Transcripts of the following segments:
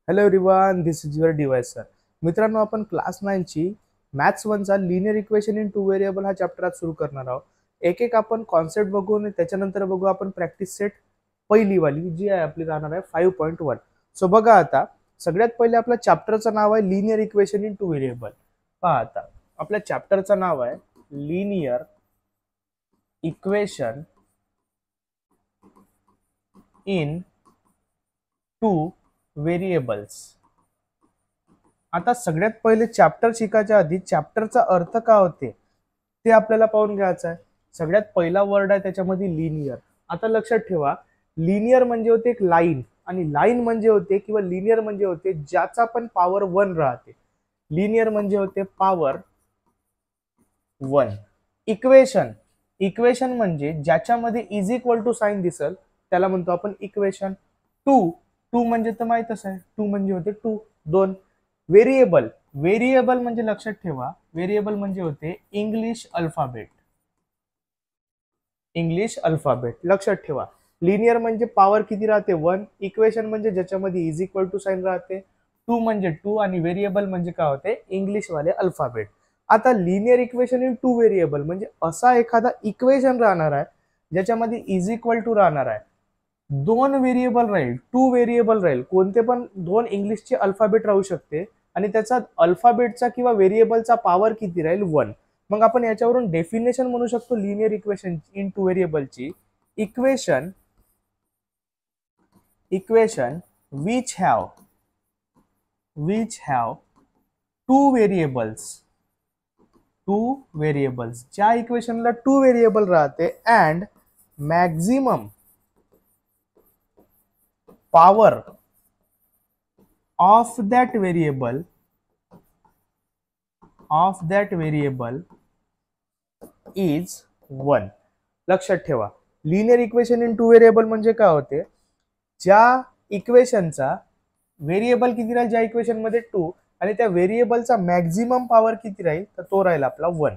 Hello everyone, this is your device sir. मित्रांनो, आपण class 9 ची मॅथ्स 1 चा linear equation in two variable हा चॅप्टर आज सुरू करणार आहोत. एक एक आपण कॉन्सेप्ट बघू आणि त्याच्यानंतर बघू आपण प्रॅक्टिस सेट पहिली वाली जी आहे आपली राहणार आहे 5.1. सो बघा, आता सगळ्यात पहिले आपल्या चॅप्टरचं नाव आहे linear equation in two variable. पहा, आता आपल्या चॅप्टरचं नाव आहे linear equation in two variables. आता सगळ्यात पहिले चॅप्टर शिकायच्या आधी चॅप्टरचा अर्थ काय होते ते आपल्याला पाहून घ्यायचं आहे. सगळ्यात पहिला वर्ड आहे त्याच्यामध्ये लिनियर. आता लक्षात ठेवा, लिनियर म्हणजे होते एक लाईन, आणि लाईन म्हणजे होते किंवा लिनियर म्हणजे होते ज्याचा पण पॉवर 1 राहते. लिनियर म्हणजे होते पॉवर 1. इक्वेशन, इक्वेशन म्हणजे ज्याच्यामध्ये इज इक्वल टू साइन दिसल त्याला म्हणतो आपण इक्वेशन. टू, टू म्हणजे तर माहितच आहे, टू म्हणजे होते 2. व्हेरिएबल, व्हेरिएबल म्हणजे लक्षात ठेवा, व्हेरिएबल म्हणजे होते इंग्लिश अल्फाबेट. इंग्लिश अल्फाबेट लक्षात ठेवा. लिनियर म्हणजे पॉवर किती राहते 1. इक्वेशन म्हणजे ज्याच्यामध्ये इज इक्वल टू साइन राहते. 2 म्हणजे 2 आणि व्हेरिएबल म्हणजे काय होते इंग्लिश वाले अल्फाबेट. आता linear equation in two variable म्हणजे असा एखादा इक्वेशन राहणार आहे ज्याच्यामध्ये इज इक्वल टू राहणार आहे, 2 व्हेरिएबल राहील, 2 व्हेरिएबल राहील, कोणते पण 2 इंग्लिशचे अल्फाबेट राहू शकते आणि त्याचा अल्फाबेटचा किंवा व्हेरिएबलचा पॉवर किती राहील 1. मग आपण याच्यावरून डेफिनेशन म्हणू शकतो लिनियर इक्वेशन इन टू व्हेरिएबलची. Equation, equation which have two variables, two variables, ज्या इक्वेशनला 2 व्हेरिएबल राहते and maximum power of that variable is 1. लक्षात ठेवा, linear equation in two variable म्हणजे काय होते, ज्या इक्वेशनचा व्हेरिएबल किती राहील, ज्या इक्वेशन मध्ये 2 आणि त्या व्हेरिएबलचा मॅक्झिमम पॉवर किती राहील तर तो राहील आपला 1.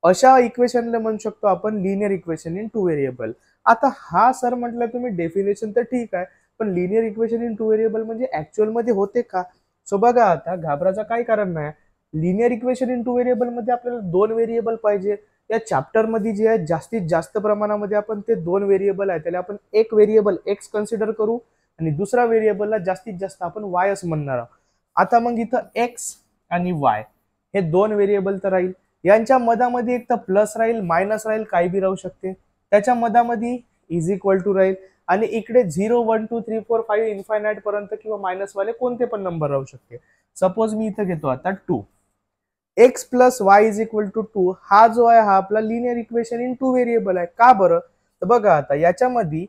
अशा इक्वेशनला म्हणू शकतो आपण linear equation in two variable. आता हा सर म्हटलं तुम्ही डेफिनेशन तर ठीक आहे, पण linear equation in two variable म्हणजे ऍक्च्युअल मध्ये होते का? सो बघा, आता घाबराचं काही कारण नाही. Linear equation in two variable मध्ये आपल्याला 2 व्हेरिएबल पाहिजे. या चॅप्टर मध्ये जे आहे जास्तीत जास्त प्रमाणामध्ये आपण ते 2 व्हेरिएबल आहे त्याला आपण एक व्हेरिएबल एक्स कन्सिडर करू आणि दुसरा व्हेरिएबलला जास्तीत जास्त आपण वाय असं म्हणणार आहोत. आता मग इथं एक्स आणि वाय हे 2 व्हेरिएबल तर राहील, यांच्या मधामध्ये एक तर प्लस राहील, मायनस राहील, काही बी राहू शकते. त्याच्या मधामध्ये इज इक्वल टू राहील आणि इकडे 0 1 2 3 4 5 इन्फायनाइट पर्यंत किंवा मायनस वाले कोणते पण नंबर राहू शकते. सपोज मी इथं घेतो आता 2, X plus Y is equal to 2. हा जो आहे हा आपला linear equation in two variable आहे. का बरं? तर बघा, आता याच्यामध्ये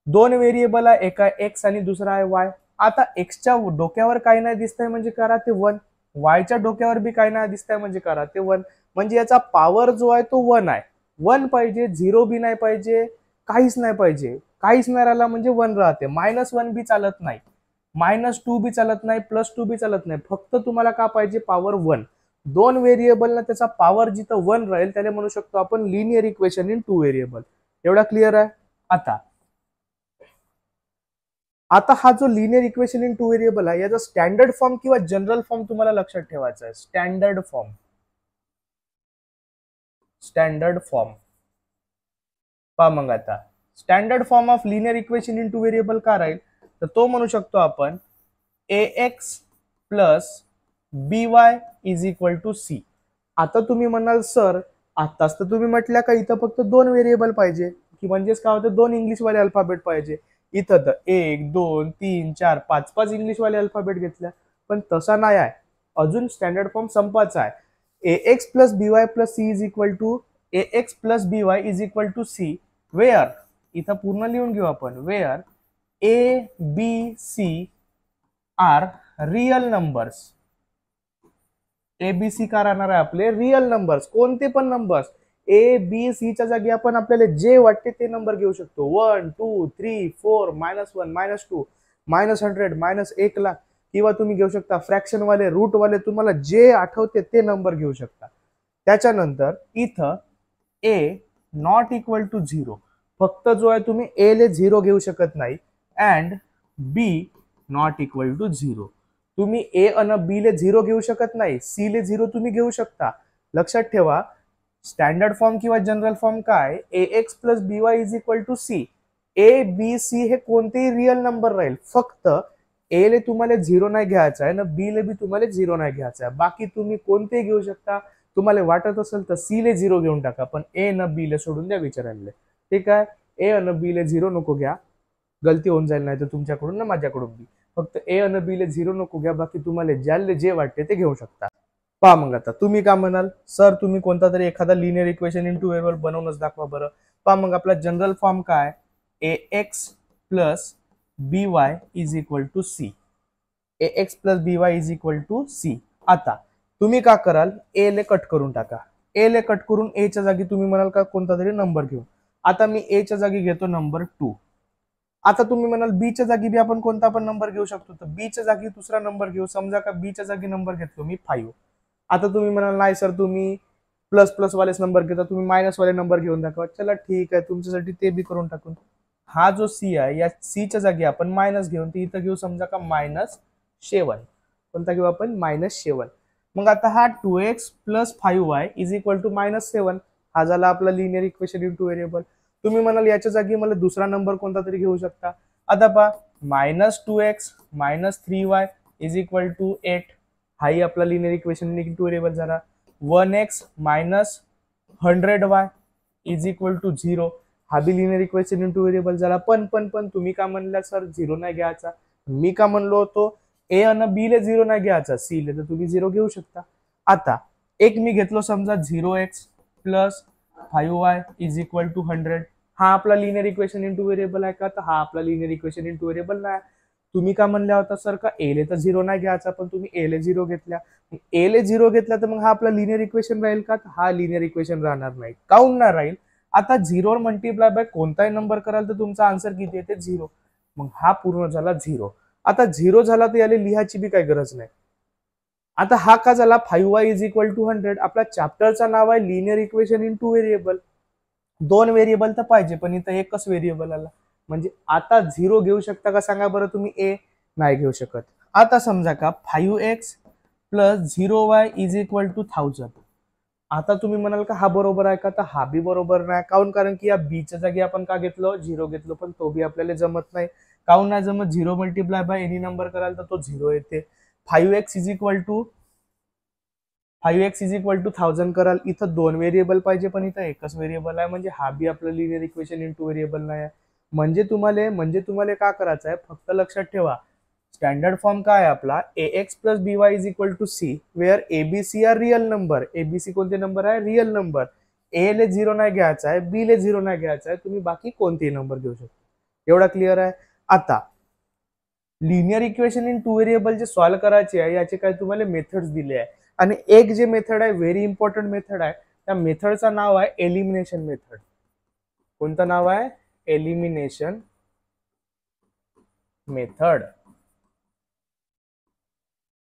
2 व्हेरिएबल आहे, एक आहे एक्स आणि दुसरा आहे वाय. आता एक्सच्या डोक्यावर काही नाही दिसतंय म्हणजे करा ते 1, वायच्या डोक्यावर बी काही नाही दिसतंय म्हणजे करा ते 1. म्हणजे याचा पॉवर जो आहे तो 1 आहे. 1 पाहिजे, 0 बी नाही पाहिजे, काहीच नाही पाहिजे. काहीच नाही राहिला म्हणजे 1 राहते. -1 बी चालत नाही, -2 बी चालत नाही, +2 बी चालत नाही. फक्त तुम्हाला का पाहिजे पॉवर 1. 2 व्हेरिएबलला त्याचा पॉवर जिथं 1 राहील त्याला म्हणू शकतो आपण linear equation in two variable. एवढा क्लिअर आहे? आता हा जो linear equation in two variable आहे याचा स्टँडर्ड फॉर्म किंवा जनरल फॉर्म तुम्हाला लक्षात ठेवायचा आहे. स्टँडर्ड फॉर्म, स्टँडर्ड फॉर्म पहा. मग आता standard form of linear equation in two variable का राहील तर तो म्हणू शकतो आपण ax plus by is equal to c. आता तुम्ही म्हणाल सर, आताच तर तुम्ही म्हटल्या का इथं फक्त 2 व्हेरिएबल पाहिजे, की म्हणजेच काय होतं 2 इंग्लिशवाले अल्फाबेट पाहिजे. इथं तर 1 2 3 4 5 5 इंग्लिशवाले अल्फाबेट घेतल्या, पण तसा नाही आहे. अजून स्टँडर्ड फॉर्म संपायचा आहे. ax plus by plus c is equal to ax plus by is equal to c, where, इथं पूर्ण लिहून घेऊ आपण, where a b c are real numbers. ABC का राहणार आहे आपले रियल नंबर्स, कोणते पण नंबर्स. ए बी सी च्या जागी आपण आपल्याला जे वाटते ते नंबर घेऊ शकतो. 1 2 3 4 -1 -2 -100 -1 लाख, किंवा तुम्ही घेऊ शकता फ्रॅक्शन वाले, रूट वाले, तुम्हाला जे आठवते ते नंबर घेऊ शकता. त्याच्यानंतर इथं ए नॉट इक्वल टू 0, फक्त जो आहे तुम्ही ए ले 0 घेऊ शकत नाही, and B not equal to 0. तुम्ही ए आणि बी ले 0 घेऊ शकत नाही, सी ले 0 तुम्ही घेऊ शकता. लक्षात ठेवा, स्टँडर्ड फॉर्म किंवा जनरल फॉर्म काय, a x plus b y is equal to c. A b c हे कोणतेही रिअल नंबर राहील, फक्त ए ले तुम्हाला 0 नाही घ्यायचा आहे ना बी ले बी तुम्हाला 0 नाही घ्यायचा आहे. बाकी तुम्ही कोणतेही घेऊ शकता. तुम्हाला वाटत असेल तर सी ले 0 घेऊन टाका, पण ए न बी ले सोडून द्या विचारायला. ठीक आहे, ए आणि बी ले 0 नको घ्या, गलती होऊन जाईल नाही तर तुमच्याकडून ना माझ्याकडून बी. फक्त ए आणि बी ले 0 नको घ्या, बाकी तुम्हाला ज्याला जे वाटते ते घेऊ शकता. पहा मग आता तुम्ही काय म्हणाल, सर तुम्ही कोणता तरी एखादा linear equation in two variable बनवूनच दाखवा बरं. पहा मग आपला जनरल फॉर्म काय, a x plus b y is equal to c. A x plus b y is equal to c. आता तुम्ही का कराल, ए ले कट करून टाका. ए ले कट करून ए च्या जागी तुम्ही म्हणाल का कोणता तरी नंबर घेऊ. आता मी ए च्या जागी घेतो नंबर 2. आता तुम्ही म्हणाल बी च्या जागी बी आपण कोणता पण नंबर घेऊ शकतो, तर बी च्या जागी दुसरा नंबर घेऊ. समजा का बी च्या जागी नंबर घेतलो मी 5. आता तुम्ही म्हणाल नाही सर तुम्ही प्लस प्लस वालेच नंबर घेता, तुम्ही मायनस वाले नंबर घेऊन दाखवा. चला ठीक आहे, तुमच्यासाठी ते बी करून टाकून. हा जो सी आहे या सी च्या जागी आपण मायनस घेऊन ती इथं घेऊ. समजा का -7. कोणता घेऊ आपण, -7. मग आता हा 2x plus 5y is equal to -7. हा झाला आपला linear equation in two variable. तुम्ही म्हणाल याच्या जागी मला दुसरा नंबर कोणता तरी घेऊ शकता. आता पहा, -2x -3y is equal to 8. हाही आपला linear equation in two variable झाला. 1x -100y is equal to 0. हा बी linear equation in two variable झाला. पण तुम्ही का म्हणला सर 0 नाही घ्यायचा. मी का म्हणलो होतो ए आणि बी ले 0 नाही घ्यायचा, सी ले तर तुम्ही 0 घेऊ शकता. आता एक मी घेतलो समजा 0x plus 5y is equal to 100. हा आपला linear equation in two variable आहे का, तर हा आपला linear equation in two variable नाही. तुम्ही का म्हणल्या होता सर का ए ले तर 0 नाही घ्यायचा, पण तुम्ही ए ले 0 घेतल्या. ए ले 0 घेतला तर मग हा आपला लिनियर इक्वेशन राहील का, हा लिनियर इक्वेशन राहणार नाही. काऊन नाही राहील, आता 0 मल्टिप्लाय बाय कोणताही नंबर कराल तर तुमचा आन्सर किती येते 0. मग हा पूर्ण झाला 0. आता 0 झाला तर याला लिहायची बी काही गरज नाही. आता हा का झाला 5y इज इक्वल टू 100. आपल्या चॅप्टरचं नाव आहे linear equation in two variable. 2 variable तर पाहिजे, पण इथं एकच व्हेरिएबल आला. म्हणजे आता 0 घेऊ शकता का सांगा बरं तुम्ही, ए नाही घेऊ शकत. आता समजा का 5x plus 0y is equal to 1000. आता तुम्ही म्हणाल का हा बरोबर आहे का, तर हा बी बरोबर नाही. काऊन, कारण की या बी च्या जागी आपण का घेतलो 0 घेतलो, पण तो बी आपल्याला जमत नाही. काऊन नाही जमत, 0 मल्टिप्लाय बाय एनी नंबर कराल तर तो 0 येते. 5x इज इक्वल टू 1000 कराल, इथं 2 व्हेरिएबल पाहिजे, पण इथं एकच व्हेरिएबल आहे. म्हणजे हा बी आपलं linear equation in two variable नाही आहे. म्हणजे तुम्हाला का करायचं आहे, फक्त लक्षात ठेवा स्टँडर्ड फॉर्म काय आहे आपला, a x plus b y is equal to c, where a b c are real number. A b c कोणते नंबर आहे, रिअल नंबर. ए ले 0 नाही घ्यायचा आहे, बी ले 0 नाही घ्यायचा आहे, तुम्ही बाकी कोणतेही नंबर घेऊ शकता. एवढा क्लिअर आहे. आता linear equation in two variable जे सॉल्व्ह करायचे आहे याचे काय तुम्हाला मेथड्स दिले आहे. आणि एक जे मेथड आहे व्हेरी इम्पॉर्टंट मेथड आहे, त्या मेथडचं नाव आहे एलिमिनेशन मेथड. कोणतं नाव आहे, एलिमिनेशन मेथड.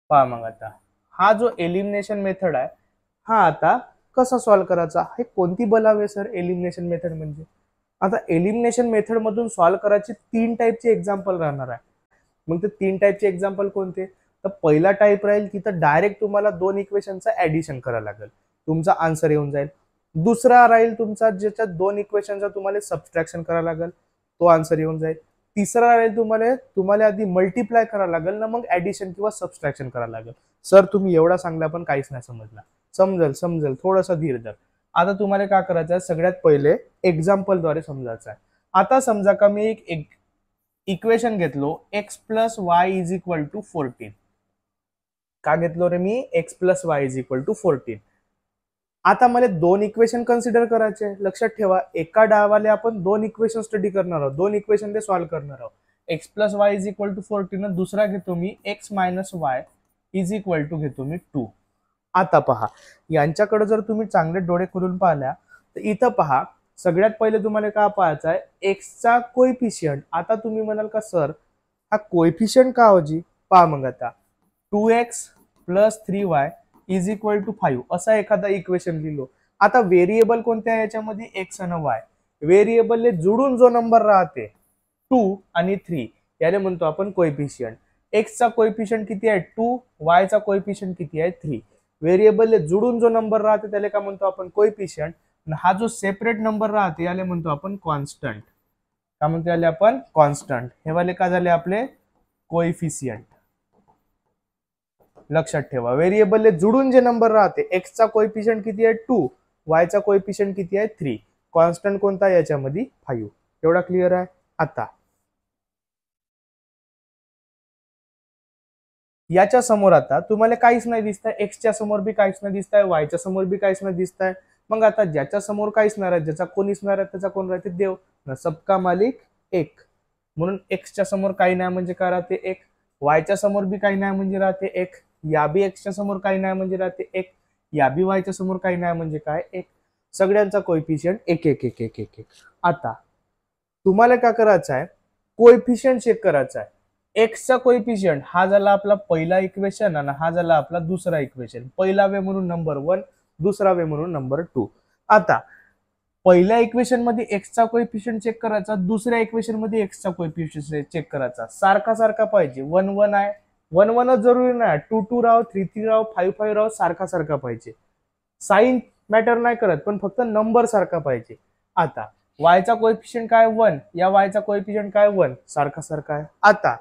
पहा मग आता हा जो एलिमिनेशन मेथड आहे हा आता कसा सॉल्व्ह करायचा, हे कोणती बोलावे सर एलिमिनेशन मेथड म्हणजे. आता एलिमिनेशन मेथड मधून सॉल्व्ह करायचे 3 टाईपचे एक्झाम्पल राहणार आहे. मग ते 3 टाईपचे एक्झाम्पल कोणते, तर पहिला टाईप राहील की तर डायरेक्ट तुम्हाला 2 इक्वेशनचं ऍडिशन करावं लागेल, तुमचा आन्सर येऊन जाईल. दुसरा राहील तुमचा ज्याच्यात 2 इक्वेशनचा तुम्हाला सबट्रॅक्शन करावं लागेल, तो आन्सर येऊन जाईल. तिसरा राहील तुम्हाला आधी मल्टिप्लाय करावं लागेल ना मग ऍडिशन किंवा सबट्रॅक्शन करावं लागेल. सर तुम्ही एवढा सांगला पण काहीच नाही समजला. समजेल थोडासा धीर धर. आता तुम्हाला काय करायचं आहे, सगळ्यात पहिले एक्झाम्पल द्वारे समजायचं आहे. आता समजा का मी एक इक्वेशन घेतलो x plus Y is equal to 14. का घेतलो रे मी, x plus Y is equal to 14. आता मला 2 इक्वेशन कन्सिडर करायचे. लक्षात ठेवा एका डावाले आपण 2 इक्वेशन स्टडी करणार आहोत, 2 इक्वेशन ते सॉल्व्ह करणार आहोत. x plus Y is equal to 14, दुसरा घेतो मी x minus Y is equal to घेतो मी 2. आता पहा यांच्याकडे जर तुम्ही चांगले डोळे खोलून पाहिल्या तर इथं पहा सगळ्यात पहिले तुम्हाला काय पाहायचं आहे, एक्सचा कोएफिशियंट. आता तुम्ही म्हणाल का सर हा कोएफिशियंट का होजी, पहा मग आता 2x plus 3y is equal to 5 असा एखादा इक्वेशन लिहिलो. आता व्हेरिएबल कोणते आहे याच्यामध्ये, एक्स आणि वाय. व्हेरिएबलले जोडून जो नंबर राहते 2 आणि 3 याने म्हणतो आपण कोएफिशियंट. एक्सचा कोएफिशियंट किती आहे 2, वायचा कोएफिशियंट किती आहे 3. व्हेरिएबल जुडून जो नंबर राहते त्याला काय म्हणतो आपण कोएफिशियंट, आणि हा जो सेपरेट नंबर राहते याला म्हणतो आपण कॉन्स्टंट. काय म्हणतो याला आपण कॉन्स्टंट. हे वाले काय झाले आपले कोएफिशियंट. लक्षात ठेवा व्हेरिएबल जुडून जे नंबर राहते एक्सचा कोएफिशियंट किती आहे 2, वायचा कोएफिशियंट किती आहे 3, कॉन्स्टंट कोणता याच्यामध्ये 5. एवढा क्लिअर आहे. आता याच्या समोर आता तुम्हाला काहीच नाही दिसतंय, एक्सच्या समोर बी काहीच नाही दिसतंय, वायच्या समोर बी काहीच नाही दिसतंय. मग आता ज्याच्या समोर काहीच नाही राहत, ज्याचा कोणीच नाही राहत त्याचा कोण राहते देव ना, सबका मालिक एक. म्हणून एक्सच्या समोर काही नाही म्हणजे काय राहते एक, वायच्या समोर बी काही नाही म्हणजे राहते एक, या बी एक्सच्या समोर काही नाही म्हणजे राहते एक, या बी वायच्या समोर काही नाही म्हणजे काय एक. सगळ्यांचा कोएफिशियंट एक एक एक एक एक एक. आता तुम्हाला काय करायचं आहे कोएफिशियंट चेक करायचा आहे. एक्सचा कोएफिशियंट हा झाला आपला पहिला इक्वेशन आणि हा झाला आपला दुसरा इक्वेशन. पहिला वे म्हणून नंबर 1, दुसरा वे म्हणून नंबर 2. आता पहिल्या इक्वेशन मध्ये एक्सचा कोएफिशियंट चेक करायचा, दुसऱ्या इक्वेशन मध्ये एक्सचा कोएफिशियंट चेक करायचा. सारखा सारखा पाहिजे. 1 1 आहे, 1 1 जरुरी नाही, 2 2 राव, 3 3 राव, 5 5 राव, सारखा सारखा पाहिजे. साइन मॅटर नाही करत पण फक्त नंबर सारखा पाहिजे. आता वायचा कोएफिशियंट काय 1, या वायचा कोएफिशियंट काय 1, सारखा सारखा आहे. आता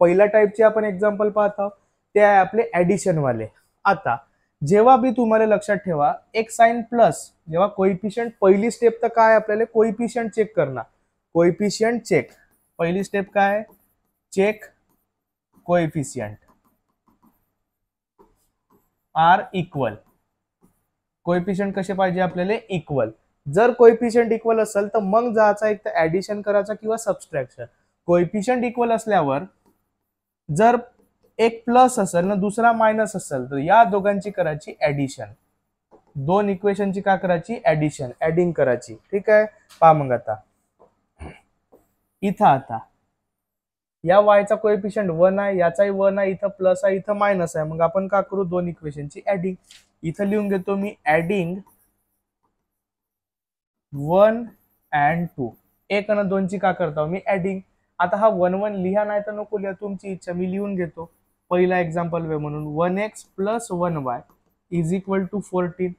पहिल्या टाइपचे आपण एक्झाम्पल पाहत आहोत ते आहे आपले ऍडिशन वाले. आता जेव्हा बी तुम्हाला लक्षात ठेवा एक साइन प्लस, जेव्हा कोएफिशियंट पहिली स्टेप तर काय आपल्याला कोएफिशियंट चेक करणार. कोएफिशियंट चेक पहिली स्टेप काय, check coefficient are equal. Coefficient कसे पाहिजे आपल्याला इक्वल. जर कोएफिशियंट इक्वल असेल तर मग जायचा एक तर ऍडिशन करायचा किंवा सबट्रॅक्शन. कोएफिशियंट इक्वल असल्यावर जर एक प्लस असेल ना दुसरा मायनस असेल तर या दोघांची करायची ऍडिशन. दोन इक्वेशनची काय करायची ऍडिशन, ऍडिंग करायची. ठीक आहे. पहा मग आता इथं आता या वायचा कोएफिशियंट 1 आहे, याचाही 1 आहे, इथं प्लस आहे, इथं मायनस आहे. मग आपण काय करू दोन इक्वेशनची ऍडिंग. इथं लिहून घेतो मी ऍडिंग 1 and 2. 1 आणि 2 ची काय करतो मी ऍडिंग. आता हा 1 1 लिहा नाही तर नको लिहा, तुमची इच्छा. मी लिहून घेतो पहिला एक्झाम्पल वे म्हणून 1x plus 1y is equal to 14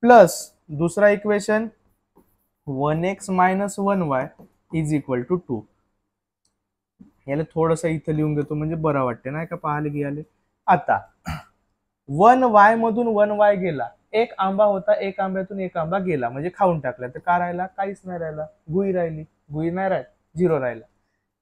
plus दुसरा equation 1x minus 1y is equal to 2. याला थोडस इथं लिहून घेतो म्हणजे बरं वाटते नाही का पाहायला घ्यायला. आता 1y मधून 1y गेला, एक आंबा होता, एक आंब्यातून एक आंबा गेला म्हणजे खाऊन टाकला, तर काय राहिला काहीच नाही राहिला, गुई राहिली, गुई नाही राहिली, 0 राहिला.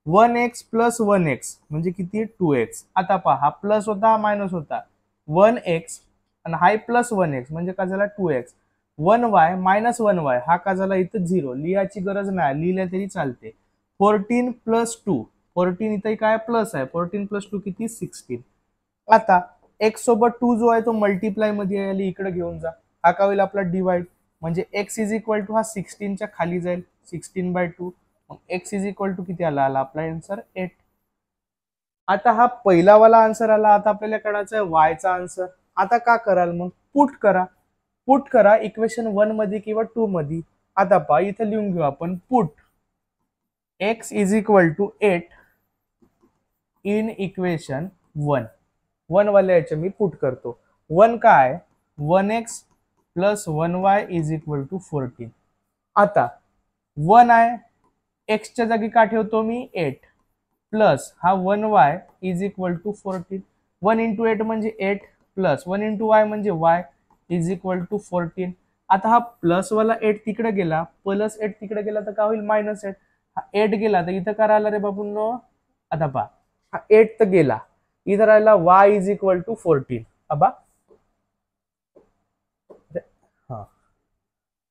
1x प्लस 1x म्हणजे किती 2x. आता पहा हा प्लस होता हा मायनस होता, 1x आणि हा प्लस 1x म्हणजे काय झाला 2x. 1y मायनस 1y हा का झाला इथं 0, लिहायची गरज नाही, लिहिल्या तरी चालते. 14 प्लस 2, 14 इथं काय प्लस आहे, 14 प्लस 2 किती 16. आता x सोबत 2 जो आहे तो मल्टिप्लाय मध्ये आहे, इकडे घेऊन जा. हा का होईल आपला डिवाइड, म्हणजे x इज इक्वल टू हा 16च्या खाली जाईल 16/2. मग x इज इक्वल टू किती आला आपला आन्सर 8. आता हा पहिला वाला आन्सर आला. आता आपल्याला काढायचा आहे y चा आन्सर. आता का कराल मग पुट करा, पुट करा इक्वेशन 1 मध्ये किंवा 2 मध्ये. आता पहा इथं लिहून घेऊ आपण put x is equal to 8 in equation 1. 1 वाल्या याच्या मी पुट करतो. 1 काय 1x plus 1y is equal to 14. आता 1 आहे, एक्सच्या जागी का ठेवतो मी 8 प्लस हा 1y is equal to 14. 1 into 8 म्हणजे 8 प्लस 1 इंटू y म्हणजे y इज इक्वल टू 14. आता हा प्लस वाला 8 तिकडे गेला, प्लस 8 तिकडे गेला तर काय होईल मायनस 8. हा 8 गेला तर इथं काय राहिला रे बाबूंनो. आता पहा हा 8 तर गेला, इथं राहिला y इज इक्वल टू 14. अबा हा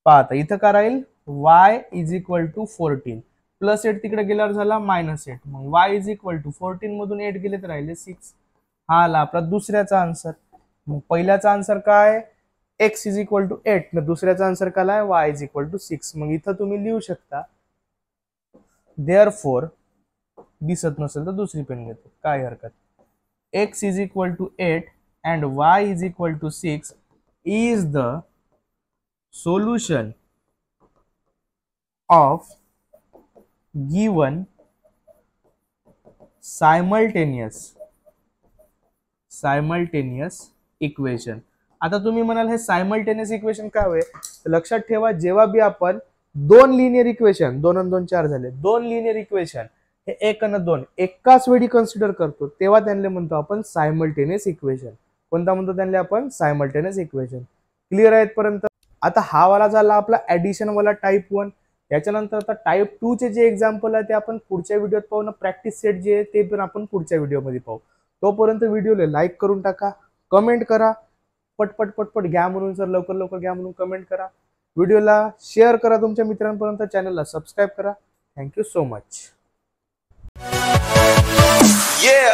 पहा आता इथं काय राहील y is equal to 14 plus 8 तिकडे गेल्यावर झाला मायनस 8. मग y इज इक्वल टू 14 मधून 8 गेले तर राहिले 6. हा आला आपला दुसऱ्याचा आन्सर. मग पहिल्याचा आन्सर काय x इज इक्वल टू 8 न दुसऱ्याचा आन्सर काय आहे y इज इक्वल टू 6. मग इथं तुम्ही लिहू शकता देअरफॉर, दिसत नसेल तर दुसरी पेन घेतो काय हरकत. x is equal to 8 and y is equal to 6 is the solution of given simultaneous equation. आता तुम्ही म्हणाल हे सायमल्टेनियस इक्वेशन काय होय, लक्षात ठेवा जेव्हा बी आपण दोन लिनियर इक्वेशन, 2 आणि 2 4 झाले, दोन लिनियर इक्वेशन हे 1 आणि 2 एकाच वेळी कन्सिडर करतो तेव्हा त्यांना म्हणतो आपण सायमल्टेनियस इक्वेशन. कोणता म्हणतो त्यांना आपण? Simultaneous equation. क्लिअर आहे पर्यंत? आता हा वाला झाला आपला ऍडिशन वाला टाइप 1. याच्यानंतर आता टाइप 2 चे जे एक्झाम्पल आहे ते आपण पुढच्या व्हिडिओत पाहू ना. प्रॅक्टिस सेट जे आहे ते पण आपण पुढच्या व्हिडिओमध्ये पाहू. तोपर्यंत व्हिडिओला लाईक करून टाका, कमेंट करा, पटपट पटपट घ्या म्हणून, सर लवकर लवकर घ्या म्हणून कमेंट करा, व्हिडिओला शेअर करा तुमच्या मित्रांपर्यंत, चॅनलला सबस्क्राईब करा. Thank you so much. Yeah.